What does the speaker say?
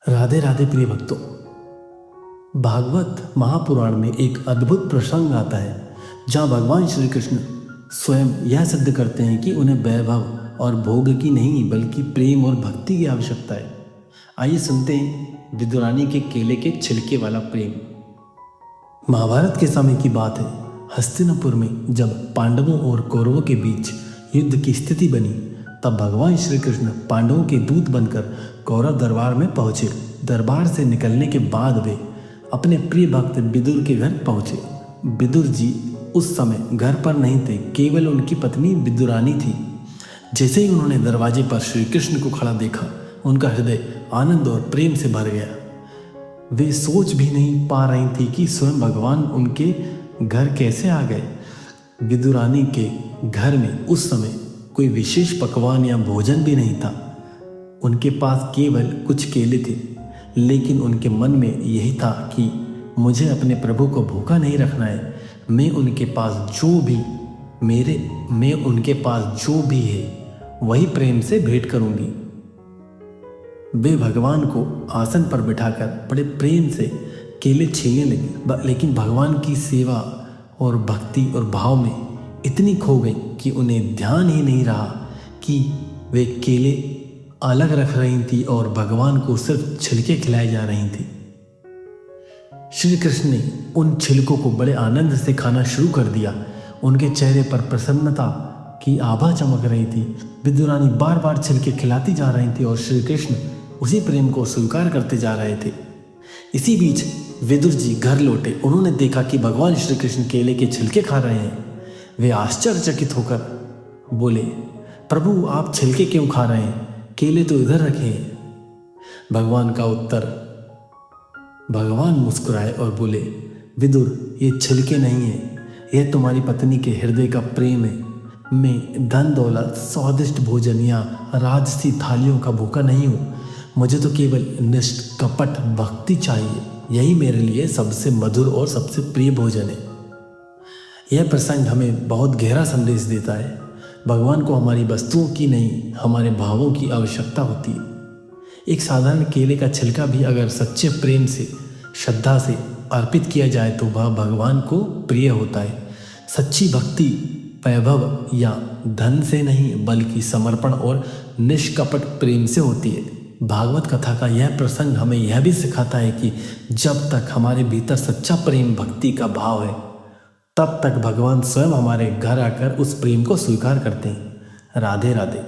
राधे राधे प्रिय भक्तों। भागवत महापुराण में एक अद्भुत प्रसंग आता है जहाँ भगवान श्री कृष्ण स्वयं यह सिद्ध करते हैं कि उन्हें वैभव और भोग की नहीं बल्कि प्रेम और भक्ति की आवश्यकता है। आइए सुनते हैं विदुरानी के केले के छिलके वाला प्रेम। महाभारत के समय की बात है। हस्तिनापुर में जब पांडवों और कौरवों के बीच युद्ध की स्थिति बनी तब भगवान श्री कृष्ण पांडवों के दूत बनकर कौरव दरबार में पहुँचे। दरबार से निकलने के बाद वे अपने प्रिय भक्त विदुर के घर पहुँचे। विदुर जी उस समय घर पर नहीं थे, केवल उनकी पत्नी विदुरानी थी। जैसे ही उन्होंने दरवाजे पर श्री कृष्ण को खड़ा देखा, उनका हृदय आनंद और प्रेम से भर गया। वे सोच भी नहीं पा रही थी कि स्वयं भगवान उनके घर कैसे आ गए। विदुरानी के घर में उस समय कोई विशेष पकवान या भोजन भी नहीं था। उनके पास केवल कुछ केले थे, लेकिन उनके मन में यही था कि मुझे अपने प्रभु को भूखा नहीं रखना है। मैं उनके पास जो भी है वही प्रेम से भेंट करूंगी। वे भगवान को आसन पर बिठाकर बड़े प्रेम से केले छीलने लगी, लेकिन भगवान की सेवा और भक्ति और भाव में इतनी खो गई कि उन्हें ध्यान ही नहीं रहा कि वे केले अलग रख रही थी और भगवान को सिर्फ छिलके खिलाई जा रही थी। श्री कृष्ण ने उन छिलकों को बड़े आनंद से खाना शुरू कर दिया। उनके चेहरे पर प्रसन्नता की आभा चमक रही थी। विदुरानी बार बार छिलके खिलाती जा रही थी और श्री कृष्ण उसी प्रेम को स्वीकार करते जा रहे थे। इसी बीच विदुर जी घर लौटे। उन्होंने देखा कि भगवान श्री कृष्ण केले के छिलके खा रहे हैं। वे आश्चर्यचकित होकर बोले, प्रभु आप छिलके क्यों खा रहे हैं? केले तो इधर रखे हैं। भगवान मुस्कुराए और बोले, विदुर ये छिलके नहीं है, यह तुम्हारी पत्नी के हृदय का प्रेम है। मैं धन दौलत स्वादिष्ट भोजन या राजसी थालियों का भूखा नहीं हूँ। मुझे तो केवल निष्कपट भक्ति चाहिए। यही मेरे लिए सबसे मधुर और सबसे प्रिय भोजन है। यह प्रसंग हमें बहुत गहरा संदेश देता है। भगवान को हमारी वस्तुओं की नहीं, हमारे भावों की आवश्यकता होती है। एक साधारण केले का छिलका भी अगर सच्चे प्रेम से, श्रद्धा से अर्पित किया जाए तो वह भगवान को प्रिय होता है। सच्ची भक्ति वैभव या धन से नहीं बल्कि समर्पण और निष्कपट प्रेम से होती है। भागवत कथा का यह प्रसंग हमें यह भी सिखाता है कि जब तक हमारे भीतर सच्चा प्रेम भक्ति का भाव है, तब तक भगवान स्वयं हमारे घर आकर उस प्रेम को स्वीकार करते हैं। राधे राधे।